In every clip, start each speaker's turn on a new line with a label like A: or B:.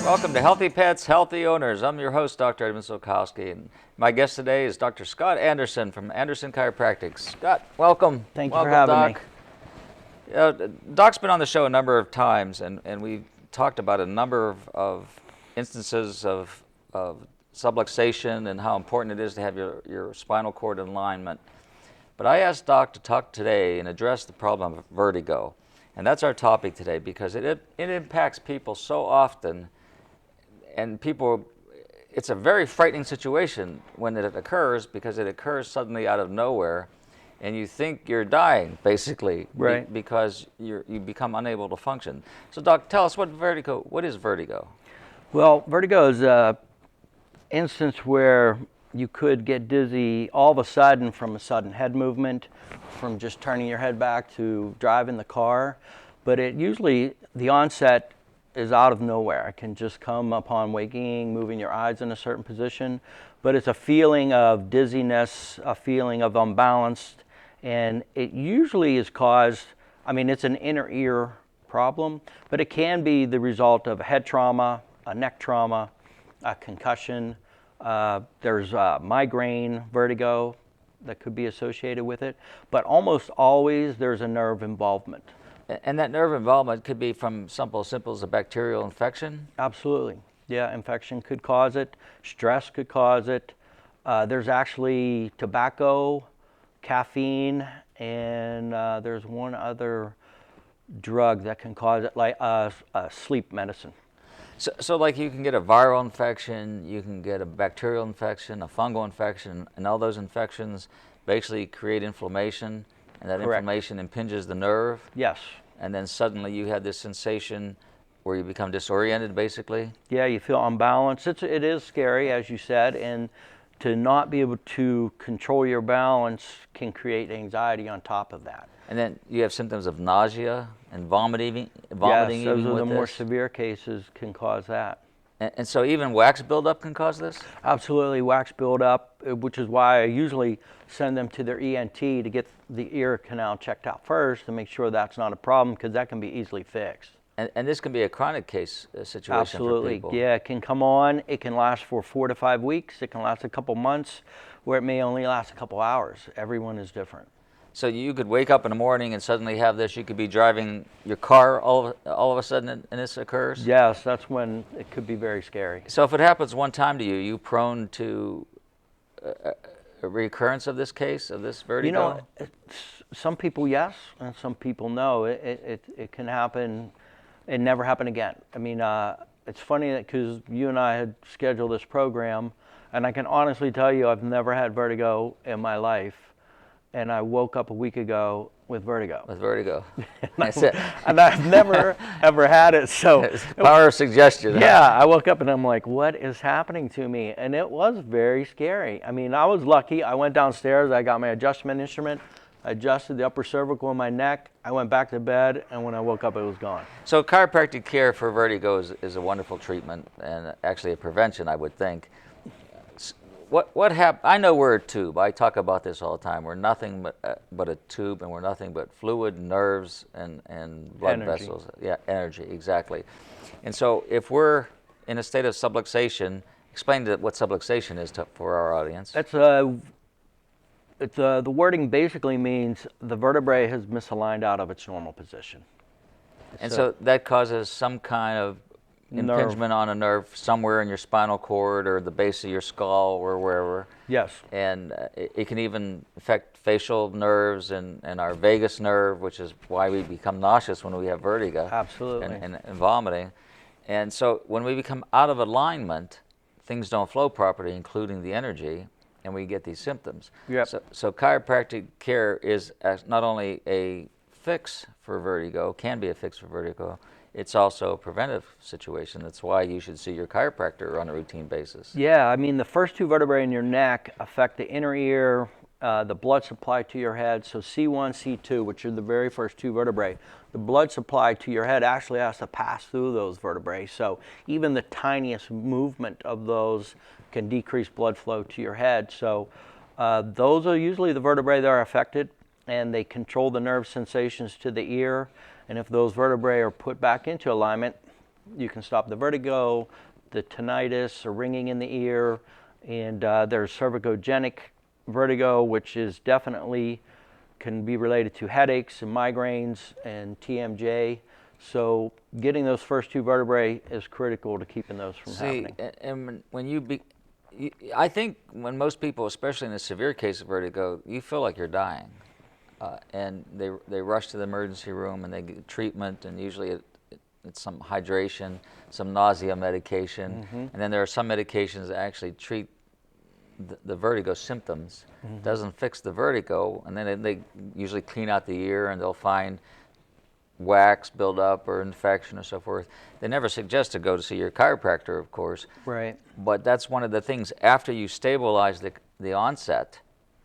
A: Welcome to Healthy Pets, Healthy Owners. I'm your host, Dr. Edmund Sulkowski, and my guest today is Dr. Scott Anderson from Anderson Chiropractic. Scott, welcome.
B: Thank you for having me.
A: Doc's been on the show a number of times, and we've talked about a number of instances of subluxation and how important it is to have your spinal cord in alignment. But I asked Doc to talk today and address the problem of vertigo. And that's our topic today because it impacts people so often, and it's a very frightening situation when it occurs because it occurs suddenly out of nowhere, and you think you're dying, basically,
B: right?
A: Because you become unable to function. So, Doc, tell us what is vertigo?
B: Well, vertigo is an instance where you could get dizzy all of a sudden from a sudden head movement, from just turning your head back to driving the car. But the onset is out of nowhere. It can just come upon waking, moving your eyes in a certain position. But it's a feeling of dizziness, a feeling of unbalanced, and it usually is caused, it's an inner ear problem, but it can be the result of a head trauma, a neck trauma, a concussion. There's migraine, vertigo that could be associated with it, but almost always there's a nerve involvement.
A: And that nerve involvement could be from simple as a bacterial infection?
B: Absolutely. Yeah, infection could cause it. Stress could cause it. There's actually tobacco, caffeine, and there's one other drug that can cause it, like sleep medicine.
A: So like you can get a viral infection, you can get a bacterial infection, a fungal infection, and all those infections basically create inflammation, and that
B: Correct.
A: inflammation impinges the nerve.
B: Yes.
A: And then suddenly you have this sensation where you become disoriented, basically.
B: Yeah, you feel unbalanced. It is scary, as you said, and to not be able to control your balance can create anxiety on top of that.
A: And then you have symptoms of nausea and vomiting.
B: Yes,
A: even
B: those are
A: with
B: the more
A: this.
B: severe cases can cause that.
A: And so even wax buildup can cause this?
B: Absolutely, wax buildup, which is why I usually send them to their ENT to get the ear canal checked out first to make sure that's not a problem, because that can be easily fixed.
A: And this can be a chronic case situation
B: Absolutely.
A: for people.
B: Yeah, it can come on. It can last for 4 to 5 weeks. It can last a couple months, where it may only last a couple hours. Everyone is different.
A: So you could wake up in the morning and suddenly have this. You could be driving your car all of a sudden and this occurs?
B: Yes, that's when it could be very scary.
A: So if it happens one time to you, you prone to a recurrence of this case, of this vertigo?
B: Some people yes, and some people no. It can happen and never happen again. It's funny that because you and I had scheduled this program, and I can honestly tell you I've never had vertigo in my life. And I woke up a week ago with vertigo.
A: With vertigo.
B: And I've never, ever had it. So
A: it's the power of suggestion.
B: Yeah, I woke up and I'm like, what is happening to me? And it was very scary. I was lucky. I went downstairs. I got my adjustment instrument. I adjusted the upper cervical in my neck. I went back to bed. And when I woke up, it was gone.
A: So chiropractic care for vertigo is a wonderful treatment and actually a prevention, I would think. What happened? I know we're a tube. I talk about this all the time. We're nothing but a tube, and we're nothing but fluid, nerves, and blood vessels. Yeah, energy, exactly. And so if we're in a state of subluxation, explain what subluxation is for our audience.
B: That's the wording basically means the vertebrae has misaligned out of its normal position.
A: And so that causes some kind of impingement on a nerve somewhere in your spinal cord or the base of your skull or wherever.
B: Yes.
A: And it can even affect facial nerves and our vagus nerve, which is why we become nauseous when we have vertigo.
B: Absolutely.
A: And vomiting. And so when we become out of alignment, things don't flow properly, including the energy, and we get these symptoms.
B: Yep.
A: So chiropractic care is not only a fix for vertigo, can be a fix for vertigo, it's also a preventive situation. That's why you should see your chiropractor on a routine basis.
B: Yeah, the first two vertebrae in your neck affect the inner ear, the blood supply to your head. So C1, C2, which are the very first two vertebrae, the blood supply to your head actually has to pass through those vertebrae. So even the tiniest movement of those can decrease blood flow to your head. So those are usually the vertebrae that are affected, and they control the nerve sensations to the ear. And if those vertebrae are put back into alignment, You can stop the vertigo, the tinnitus or ringing in the ear, and there's cervicogenic vertigo, which is definitely can be related to headaches and migraines and TMJ. So getting those first two vertebrae is critical to keeping those from happening.
A: And when I think when most people, especially in a severe case of vertigo, you feel like you're dying, and they rush to the emergency room and they get treatment, and usually it's some hydration, some nausea medication, and then there are some medications that actually treat the vertigo symptoms. Doesn't fix the vertigo, and then they usually clean out the ear and they'll find wax buildup or infection or so forth. They never suggest to go to see your chiropractor, of course.
B: Right.
A: But that's one of the things, after you stabilize the onset,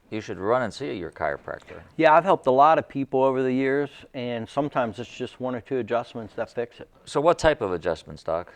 A: you should run and see your chiropractor.
B: Yeah, I've helped a lot of people over the years, and sometimes it's just one or two adjustments that fix it.
A: So what type of adjustments, Doc?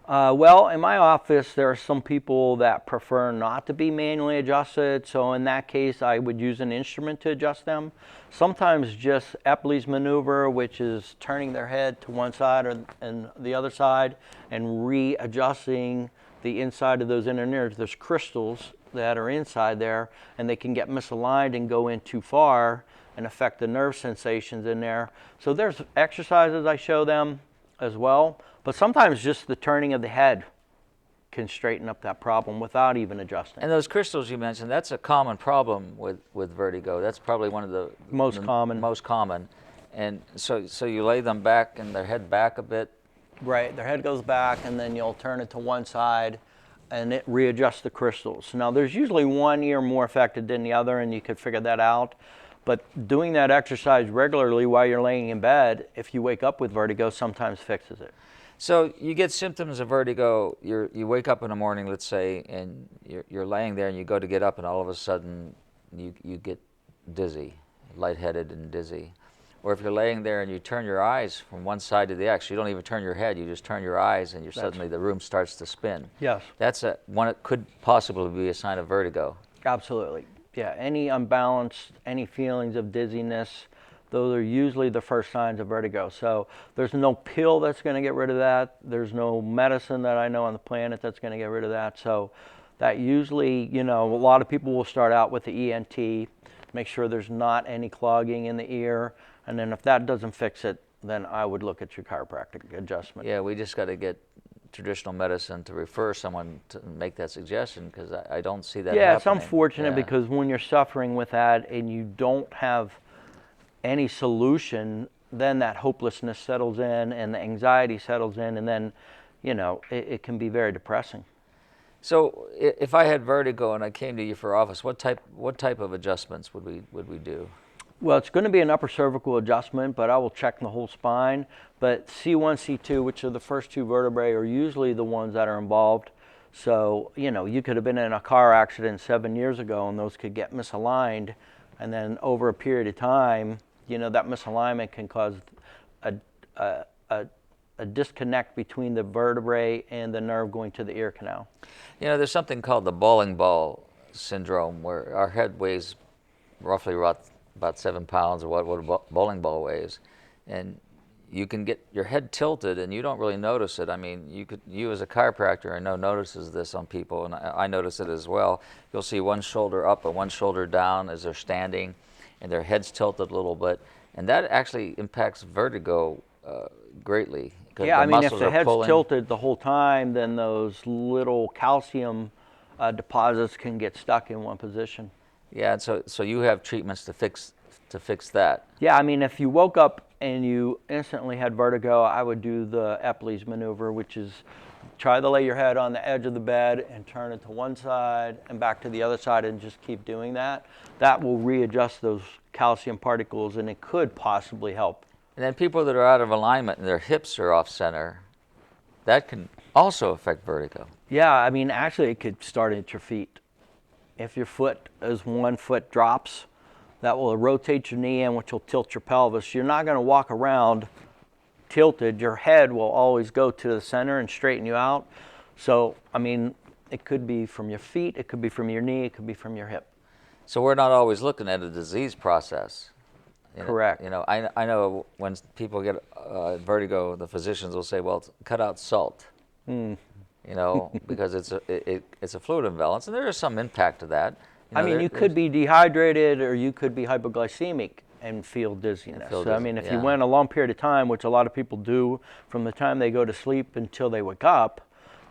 B: Well, in my office, there are some people that prefer not to be manually adjusted. So in that case, I would use an instrument to adjust them. Sometimes just Epley's maneuver, which is turning their head to one side and the other side and readjusting the inside of those inner nerves. There's crystals that are inside there, and they can get misaligned and go in too far and affect the nerve sensations in there. So there's exercises I show them as well. But sometimes just the turning of the head can straighten up that problem without even adjusting.
A: And those crystals you mentioned, that's a common problem with vertigo. That's probably one of the
B: Most
A: common. And so you lay them back and their head back a bit.
B: Right, their head goes back and then you'll turn it to one side and it readjusts the crystals. Now there's usually one ear more affected than the other, and you could figure that out. But doing that exercise regularly while you're laying in bed, if you wake up with vertigo, sometimes fixes it.
A: So you get symptoms of vertigo, you wake up in the morning, let's say, and you're laying there and you go to get up and all of a sudden you get dizzy, lightheaded and dizzy. Or if you're laying there and you turn your eyes from one side to the next, you don't even turn your head, you just turn your eyes and suddenly the room starts to spin.
B: Yes.
A: That's one that could possibly be a sign of vertigo.
B: Absolutely. Yeah, any unbalanced, any feelings of dizziness, those are usually the first signs of vertigo. So there's no pill that's going to get rid of that. There's no medicine that I know on the planet that's going to get rid of that. So that usually, a lot of people will start out with the ENT, make sure there's not any clogging in the ear. And then if that doesn't fix it, then I would look at your chiropractic adjustment.
A: Yeah, we just got to get traditional medicine to refer someone to make that suggestion, because I don't see that happening.
B: Yeah, it's unfortunate because when you're suffering with that and you don't have any solution, then that hopelessness settles in and the anxiety settles in, and then, it can be very depressing.
A: So if I had vertigo and I came to you for office, what type of adjustments would we do?
B: Well, it's going to be an upper cervical adjustment, but I will check the whole spine. But C1, C2, which are the first two vertebrae, are usually the ones that are involved. So, you could have been in a car accident 7 years ago and those could get misaligned. And then over a period of time, that misalignment can cause a disconnect between the vertebrae and the nerve going to the ear canal.
A: There's something called the bowling ball syndrome, where our head weighs roughly about 7 pounds, or what a bowling ball weighs, and you can get your head tilted and you don't really notice it. I mean, you as a chiropractor, I know, notices this on people, and I notice it as well. You'll see one shoulder up and one shoulder down as they're standing, and their head's tilted a little bit, and that actually impacts vertigo greatly.
B: Yeah, I mean, if the head's tilted the whole time, then those little calcium deposits can get stuck in one position.
A: Yeah, and so you have treatments to fix that.
B: Yeah, I mean, if you woke up and you instantly had vertigo, I would do the Epley's maneuver, which is try to lay your head on the edge of the bed and turn it to one side and back to the other side, and just keep doing that. That will readjust those calcium particles, and it could possibly help.
A: And then people that are out of alignment and their hips are off center, that can also affect vertigo.
B: Yeah, I mean, actually it could start at your feet. If your foot is 1 foot drops, that will rotate your knee in, which will tilt your pelvis. You're not going to walk around tilted. Your head will always go to the center and straighten you out. So, I mean, it could be from your feet, it could be from your knee, it could be from your hip.
A: So we're not always looking at a disease process.
B: Correct.
A: I know when people get vertigo, the physicians will say, well, cut out salt. Because it's a fluid imbalance, and there is some impact to that.
B: I mean, you could be dehydrated, or you could be hypoglycemic and feel dizziness. So, I mean, if you went a long period of time, which a lot of people do, from the time they go to sleep until they wake up,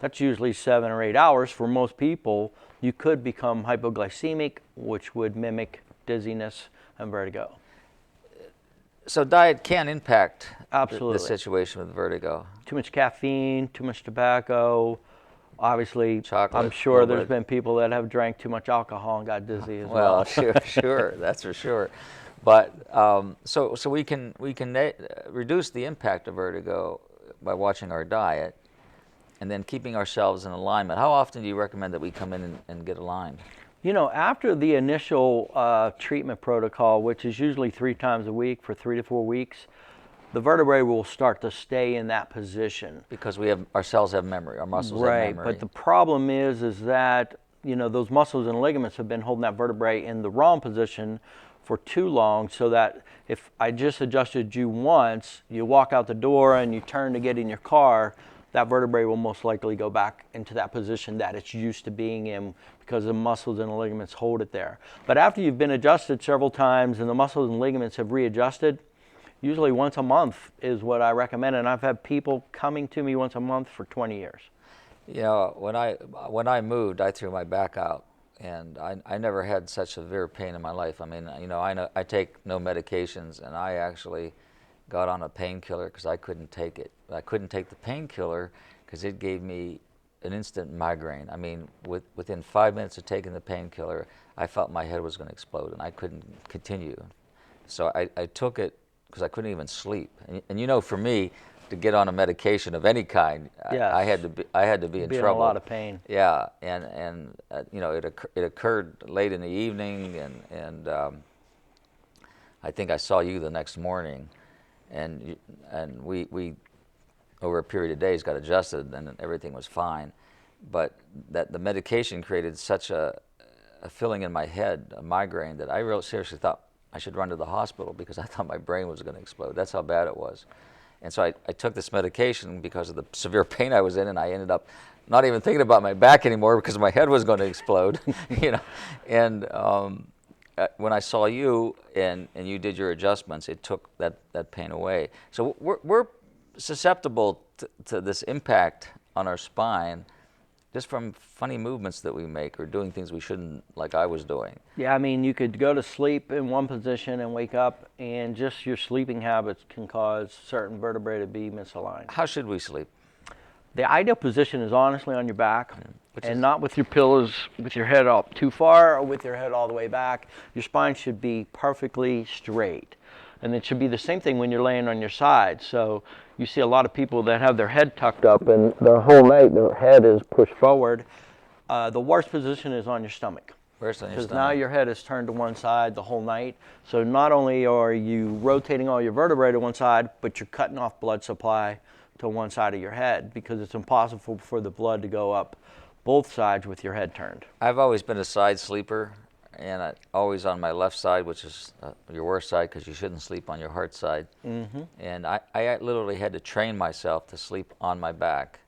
B: that's usually 7 or 8 hours. For most people, you could become hypoglycemic, which would mimic dizziness and vertigo.
A: So diet can impact
B: Absolutely
A: the situation with vertigo.
B: Too much caffeine, too much tobacco, obviously.
A: Chocolate,
B: I'm sure there's been people that have drank too much alcohol and got dizzy as well.
A: Well, sure, that's for sure. But so we can reduce the impact of vertigo by watching our diet, and then keeping ourselves in alignment. How often do you recommend that we come in and get aligned?
B: After the initial treatment protocol, which is usually 3 times a week for 3 to 4 weeks, the vertebrae will start to stay in that position.
A: Because our cells have memory, our muscles have memory.
B: Right, but the problem is that, those muscles and ligaments have been holding that vertebrae in the wrong position for too long, so that if I just adjusted you once, you walk out the door and you turn to get in your car, that vertebrae will most likely go back into that position that it's used to being in, because the muscles and the ligaments hold it there. But after you've been adjusted several times and the muscles and ligaments have readjusted, usually once a month is what I recommend, and I've had people coming to me once a month for 20 years.
A: When I moved, I threw my back out, and I never had such severe pain in my life. I mean, I take no medications, and I actually got on a painkiller because I couldn't take it. I couldn't take the painkiller because it gave me an instant migraine. I mean, within 5 minutes of taking the painkiller, I felt my head was going to explode, and I couldn't continue. So I took it because I couldn't even sleep. And for me, to get on a medication of any kind,
B: yes.
A: I had to be in trouble.
B: In a lot of pain.
A: Yeah, and it occurred late in the evening, and I think I saw you the next morning, and we over a period of days got adjusted, and everything was fine. But that the medication created such a filling in my head, a migraine, that I really seriously thought I should run to the hospital because I thought my brain was going to explode. That's how bad it was. And so I took this medication because of the severe pain I was in, and I ended up not even thinking about my back anymore because my head was going to explode. And when I saw you and you did your adjustments, it took that pain away. So we're susceptible to this impact on our spine just from funny movements that we make or doing things we shouldn't, like I was doing.
B: Yeah, I mean, you could go to sleep in one position and wake up, and just your sleeping habits can cause certain vertebrae to be misaligned.
A: How should we sleep?
B: The ideal position is honestly on your back, and not with your pillows, with your head up too far or with your head all the way back. Your spine should be perfectly straight. And it should be the same thing when you're laying on your side. So you see a lot of people that have their head tucked up, and the whole night their head is pushed forward. The worst position is on your stomach.
A: Where's on your stomach?
B: Because now your head is turned to one side the whole night. So not only are you rotating all your vertebrae to one side, but you're cutting off blood supply to one side of your head, because it's impossible for the blood to go up both sides with your head turned.
A: I've always been a side sleeper, and always on my left side, which is your worst side because you shouldn't sleep on your hard side. Mm-hmm. And I literally had to train myself to sleep on my back.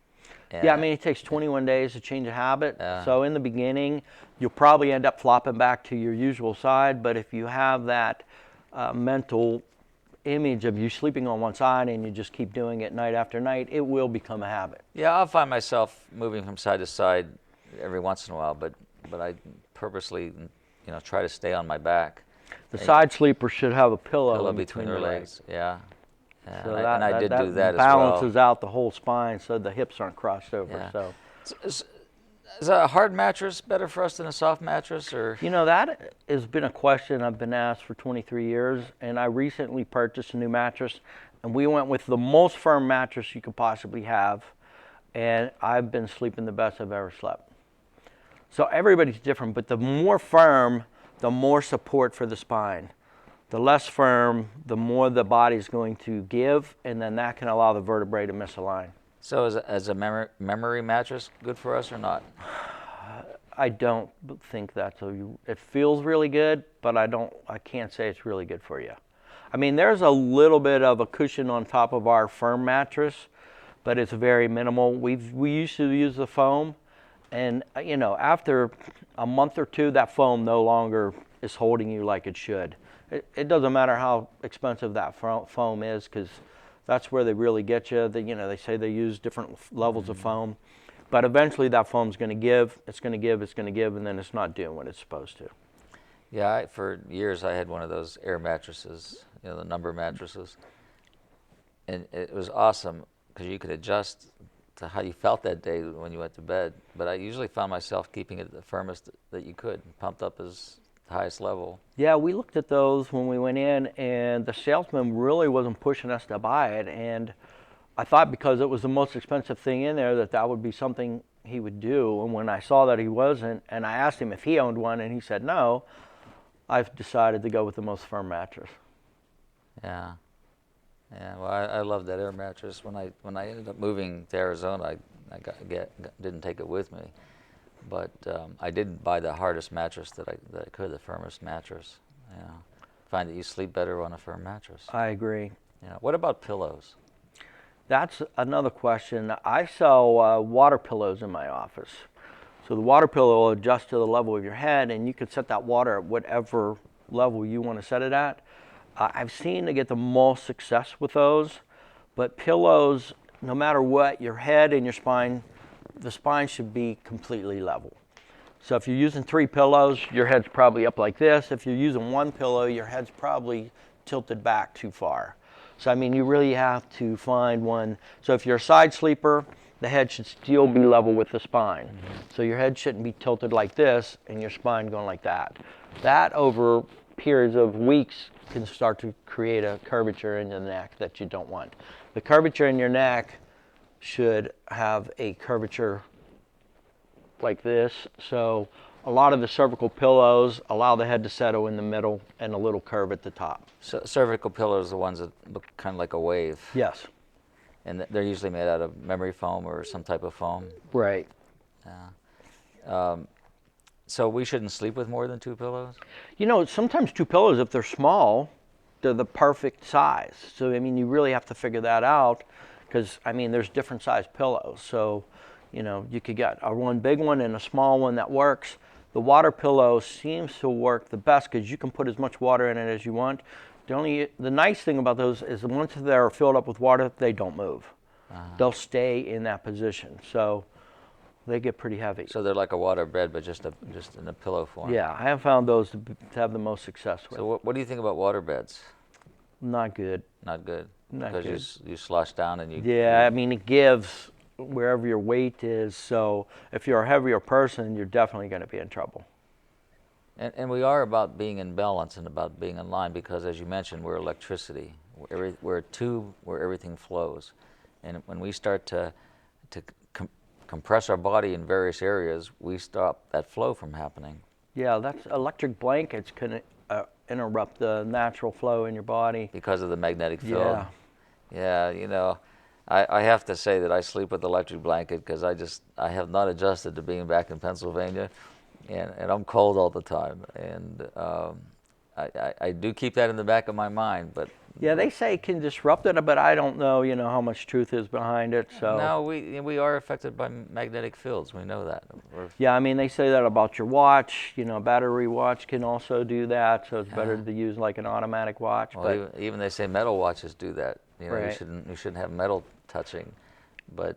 A: And
B: yeah, I mean, it takes 21 days to change a habit. So in the beginning, you'll probably end up flopping back to your usual side. But if you have that mental image of you sleeping on one side and you just keep doing it night after night, it will become a habit.
A: Yeah, I'll find myself moving from side to side every once in a while, but I purposely try to stay on my back.
B: The side sleeper should have a pillow
A: between their legs. Yeah.
B: So
A: and I did do that as well.
B: Balances out the whole spine so the hips aren't crossed over.
A: Yeah.
B: So
A: is a hard mattress better for us than a soft mattress, or?
B: That has been a question I've been asked for 23 years, and I recently purchased a new mattress, and we went with the most firm mattress you could possibly have, and I've been sleeping the best I've ever slept. So everybody's different, but the more firm, the more support for the spine. The less firm, the more the body's going to give, and then that can allow the vertebrae to misalign.
A: So is a memory mattress good for us or not?
B: I don't think that's it feels really good, but I can't say it's really good for you. I mean, there's a little bit of a cushion on top of our firm mattress, but it's very minimal. We used to use the foam, and you know, after a month or two, that foam no longer is holding you like it should. It doesn't matter how expensive that foam is, because that's where they really get you. You know, they say they use different levels of foam, but eventually that foam's going to give. It's going to give. It's going to give, and then it's not doing what it's supposed to.
A: Yeah, for years I had one of those air mattresses, you know, the number mattresses, and it was awesome because you could adjust to how you felt that day when you went to bed. But I usually found myself keeping it the firmest that you could, pumped up as the highest level.
B: Yeah, we looked at those when we went in, and the salesman really wasn't pushing us to buy it. And I thought because it was the most expensive thing in there that would be something he would do. And when I saw that he wasn't, and I asked him if he owned one, and he said no, I've decided to go with the most firm mattress.
A: Yeah. Yeah, well, I love that air mattress. When I ended up moving to Arizona, I didn't take it with me, but I did buy the hardest mattress that I could, the firmest mattress. You know, find that you sleep better on a firm mattress.
B: I agree.
A: Yeah. What about pillows?
B: That's another question. I sell water pillows in my office. So the water pillow will adjust to the level of your head, and you can set that water at whatever level you want to set it at. I've seen to get the most success with those, but pillows, no matter what, your head and your spine, the spine should be completely level. So if you're using 3 pillows, your head's probably up like this. If you're using 1 pillow, your head's probably tilted back too far. So I mean, you really have to find one. So if you're a side sleeper, the head should still be level with the spine. So your head shouldn't be tilted like this and your spine going like that. That over periods of weeks can start to create a curvature in the neck that you don't want. The curvature in your neck should have a curvature like this. So a lot of the cervical pillows allow the head to settle in the middle and a little curve at the top.
A: So cervical pillows are the ones that look kind of like a wave.
B: Yes.
A: And they're usually made out of memory foam or some type of foam.
B: Right.
A: Yeah. So we shouldn't sleep with more than 2 pillows?
B: You know, sometimes 2 pillows, if they're small, they're the perfect size. So, I mean, you really have to figure that out because, I mean, there's different size pillows. So, you know, you could get one big one and a small one that works. The water pillow seems to work the best because you can put as much water in it as you want. The nice thing about those is once they're filled up with water, they don't move. They'll stay in that position. So they get pretty heavy.
A: So they're like a water bed, but just in a pillow form.
B: Yeah, I have found those to have the most success with.
A: So what do you think about water beds?
B: Not good.
A: Not good.
B: Not
A: because
B: good.
A: you slosh down and you.
B: Yeah, I mean it gives wherever your weight is. So if you're a heavier person, you're definitely going to be in trouble.
A: And we are about being in balance and about being in line because, as you mentioned, we're electricity. We're a tube where everything flows, and when we start to compress our body in various areas, we stop that flow from happening.
B: Yeah, that's electric blankets can interrupt the natural flow in your body
A: Because of the magnetic field.
B: Yeah.
A: Yeah, you know, I have to say that I sleep with electric blanket because I have not adjusted to being back in Pennsylvania, and I'm cold all the time, and I do keep that in the back of my mind, but.
B: Yeah, they say it can disrupt it, but I don't know, you know, how much truth is behind it. So
A: No, we are affected by magnetic fields. We know that.
B: yeah, I mean, they say that about your watch. You know, a battery watch can also do that, so it's better to use like an automatic watch.
A: Well, even they say metal watches do that. You know,
B: Right.
A: you shouldn't have metal touching, but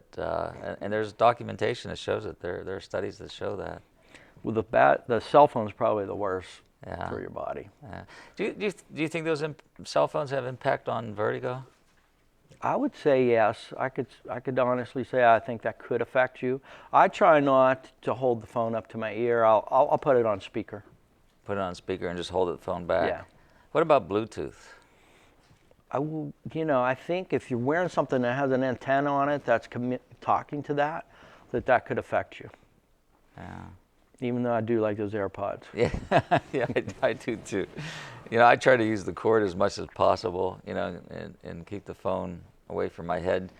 A: and there's documentation that shows it. There are studies that show that.
B: Well, the cell phone's probably the worst
A: Yeah.
B: for your body.
A: Yeah. Do you think those cell phones have impact on vertigo?
B: I would say yes. I could honestly say I think that could affect you. I try not to hold the phone up to my ear. I'll put it on speaker.
A: Put it on speaker and just hold the phone back.
B: Yeah.
A: What about Bluetooth?
B: You know, I think if you're wearing something that has an antenna on it that's talking to that could affect you.
A: Yeah.
B: Even though I do like those AirPods.
A: Yeah, yeah, I do too. You know, I try to use the cord as much as possible, you know, and keep the phone away from my head.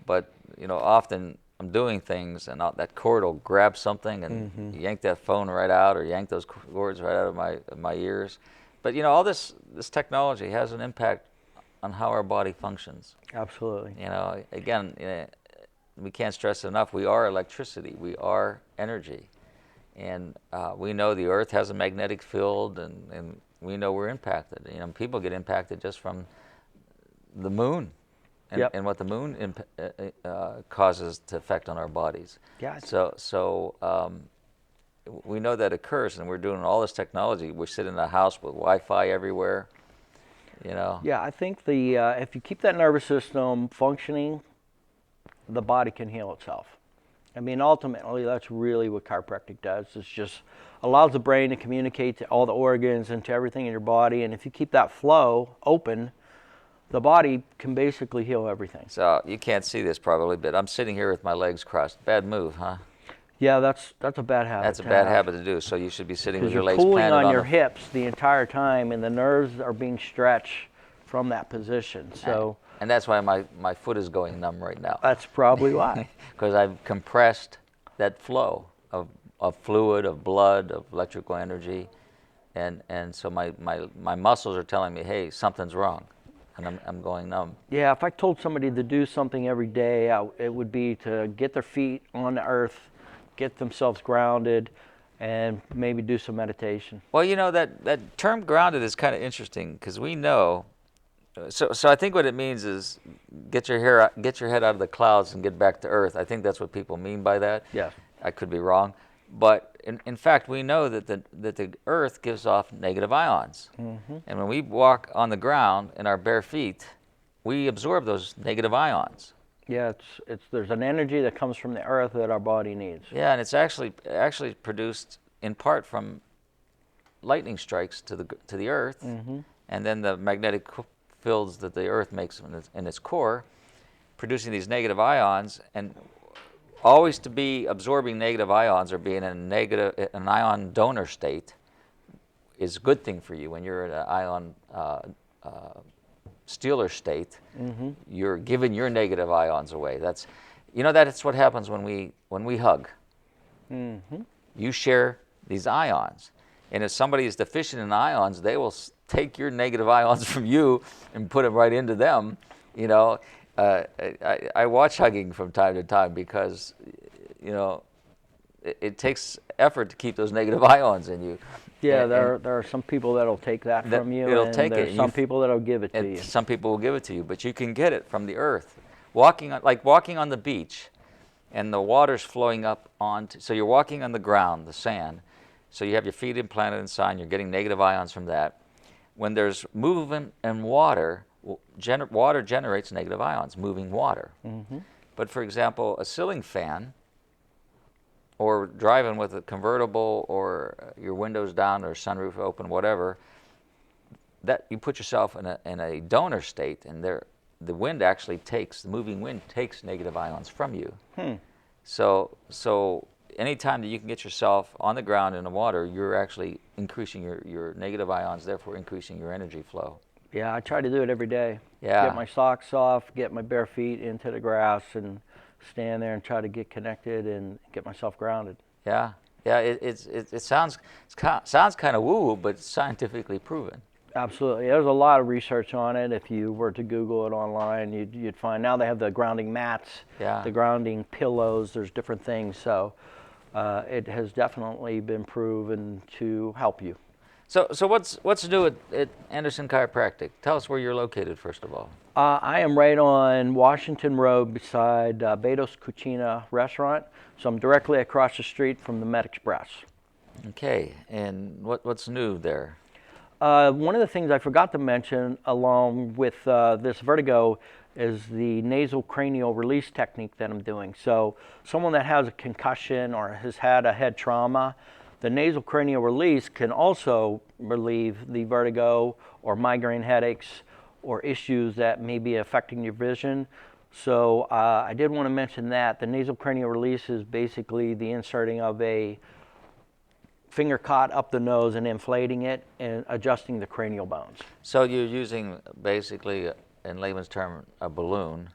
A: But, you know, often I'm doing things and that cord will grab something and yank that phone right out or yank those cords right out of my ears. But all this technology has an impact on how our body functions.
B: Absolutely.
A: Again, we can't stress enough. We are electricity. We are energy, and we know the Earth has a magnetic field, and we know we're impacted. People get impacted just from the moon, and what the moon causes to affect on our bodies.
B: Yeah.
A: So we know that occurs, and we're doing all this technology. We sit in a house with Wi-Fi everywhere.
B: Yeah, I think if you keep that nervous system functioning, the body can heal itself. I mean, ultimately, that's really what chiropractic does. It's just allows the brain to communicate to all the organs and to everything in your body. And if you keep that flow open, the body can basically heal everything.
A: So you can't see this probably, but I'm sitting here with my legs crossed. Bad move, huh?
B: Yeah, that's a bad habit.
A: That's a bad habit to do. So you should be sitting with your legs
B: planted on. Because you're pulling on your hips the entire time, and the nerves are being stretched from that position. So.
A: And that's why my foot is going numb right now.
B: That's probably why.
A: Because I've compressed that flow of fluid, of blood, of electrical energy, and so my muscles are telling me, hey, something's wrong, and I'm going numb.
B: Yeah, if I told somebody to do something every day, it would be to get their feet on the earth, get themselves grounded, and maybe do some meditation.
A: Well, that term grounded is kind of interesting because we know. So I think what it means is get your head out of the clouds and get back to earth. I think that's what people mean by that.
B: Yes.
A: I could be wrong, but in fact we know that the earth gives off negative ions, and when we walk on the ground in our bare feet, we absorb those negative ions.
B: Yeah, there's an energy that comes from the earth that our body needs.
A: Yeah, and it's actually produced in part from lightning strikes to the earth, and then the magnetic fields that the earth makes in its core, producing these negative ions. And always to be absorbing negative ions or being in an ion donor state is a good thing for you. When you're in an ion stealer state, you're giving your negative ions away. That's what happens when we hug. You share these ions, and if somebody is deficient in ions, they will take your negative ions from you and put them right into them. I watch hugging from time to time because it takes effort to keep those negative ions in you.
B: Yeah, there are some people that'll take that from you, and there's some people that'll give it to you.
A: Some people will give it to you, but you can get it from the earth. Walking on the beach, and the water's flowing up onto. So you're walking on the ground, the sand. So you have your feet implanted in sand. You're getting negative ions from that. When there's movement and water generates negative ions, moving water. But for example, a ceiling fan, or driving with a convertible, or your windows down or sunroof open, whatever, that you put yourself in a donor state, and the moving wind takes negative ions from you. So anytime that you can get yourself on the ground in the water, you're actually increasing your negative ions, therefore increasing your energy flow.
B: Yeah, I try to do it every day.
A: Yeah.
B: Get my socks off, get my bare feet into the grass, and stand there and try to get connected and get myself grounded.
A: Yeah. It sounds kind of woo-woo, but it's scientifically proven.
B: Absolutely. There's a lot of research on it. If you were to Google it online, you'd find now they have the grounding mats, the grounding pillows. There's different things. So it has definitely been proven to help you.
A: So what's new at Anderson Chiropractic? Tell us where you're located, first of all.
B: I am right on Washington Road beside Beto's Cucina restaurant. So I'm directly across the street from the Med Express.
A: Okay, and what's new there?
B: One of the things I forgot to mention along with this Vertigo is the nasal cranial release technique that I'm doing. So someone that has a concussion or has had a head trauma, the nasal cranial release can also relieve the vertigo or migraine headaches or issues that may be affecting your vision. So I did want to mention that the nasal cranial release is basically the inserting of a finger caught up the nose and inflating it and adjusting the cranial bones.
A: So you're using basically, in layman's term, a balloon.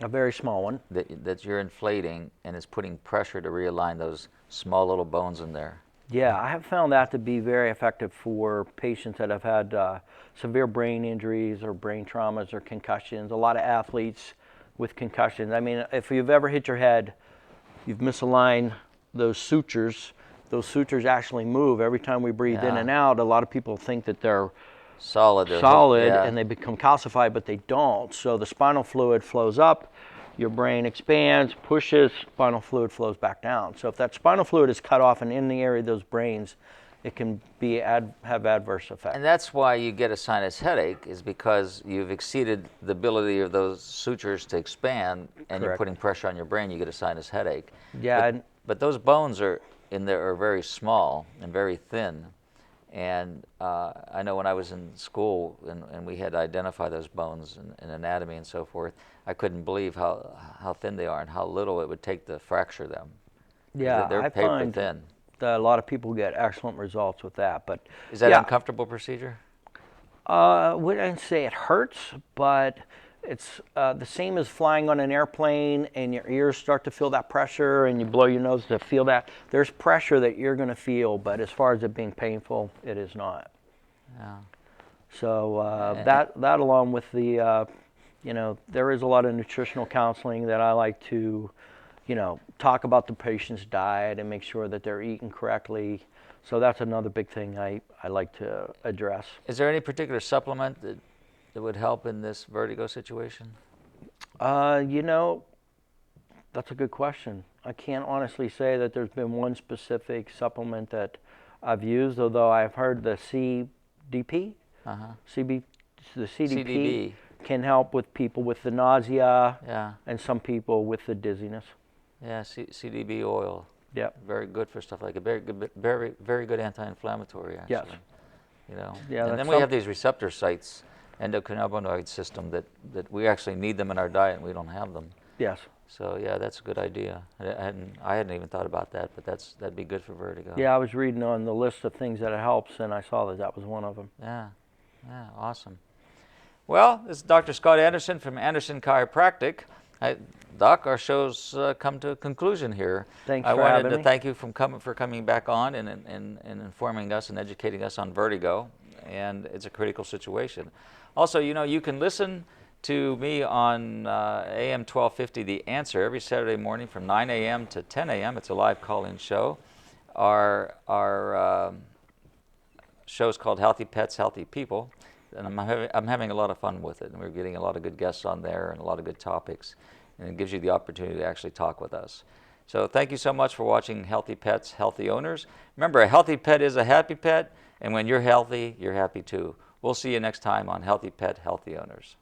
B: A very small one.
A: That you're inflating, and it's putting pressure to realign those small little bones in there.
B: Yeah, I have found that to be very effective for patients that have had severe brain injuries or brain traumas or concussions. A lot of athletes with concussions. I mean, if you've ever hit your head, you've misaligned those sutures. Those sutures actually move every time we breathe in
A: Yeah.
B: and out. A lot of people think that they're
A: Solid. They're hooked,
B: solid
A: yeah.
B: and they become calcified, but they don't. So the spinal fluid flows up, your brain expands, pushes, spinal fluid flows back down. So if that spinal fluid is cut off and in the area of those brains, it can be have adverse effects.
A: And that's why you get a sinus headache, is because you've exceeded the ability of those sutures to expand, and you're
B: Correct.
A: putting pressure on your brain. You get a sinus headache.
B: Yeah,
A: But those bones are in there are very small and very thin. And I know when I was in school and we had to identify those bones in anatomy and so forth, I couldn't believe how thin they are and how little it would take to fracture them.
B: yeah,
A: They're
B: I
A: paper
B: find
A: thin.
B: that a lot of people get excellent results with that. But
A: Is that
B: yeah,
A: an uncomfortable procedure?
B: wouldn't say it hurts, but it's the same as flying on an airplane and your ears start to feel that pressure and you blow your nose to feel that. There's pressure that you're going to feel, but as far as it being painful, it is not.
A: Yeah.
B: So that along with the, there is a lot of nutritional counseling that I like to, talk about the patient's diet and make sure that they're eating correctly. So that's another big thing I like to address.
A: Is there any particular supplement that would help in this vertigo situation?
B: That's a good question. I can't honestly say that there's been one specific supplement that I've used, although I've heard the CDP, CB, the CDP
A: CDB.
B: can help with people with the nausea
A: Yeah.
B: and some people with the dizziness.
A: Yeah, CDB oil.
B: Yep.
A: Very good for stuff like that. Very good anti-inflammatory, actually.
B: Yes. Yeah,
A: And
B: that's
A: then we have these receptor sites, endocannabinoid system, that we actually need them in our diet and we don't have them.
B: Yes.
A: So yeah, that's a good idea. I hadn't even thought about that, but that'd be good for vertigo.
B: Yeah, I was reading on the list of things that it helps, and I saw that was one of them.
A: Yeah, awesome. Well, this is Dr. Scott Anderson from Anderson Chiropractic. Doc, our show's come to a conclusion here.
B: Thanks
A: I
B: for
A: wanted
B: having
A: to
B: me.
A: thank you for coming back on and informing us and educating us on vertigo, and it's a critical situation. Also, you can listen to me on AM 1250, The Answer, every Saturday morning from 9 a.m. to 10 a.m. It's a live call-in show. Our show's called Healthy Pets, Healthy People, and I'm having a lot of fun with it, and we're getting a lot of good guests on there and a lot of good topics, and it gives you the opportunity to actually talk with us. So thank you so much for watching Healthy Pets, Healthy Owners. Remember, a healthy pet is a happy pet, and when you're healthy, you're happy too. We'll see you next time on Healthy Pet, Healthy Owners.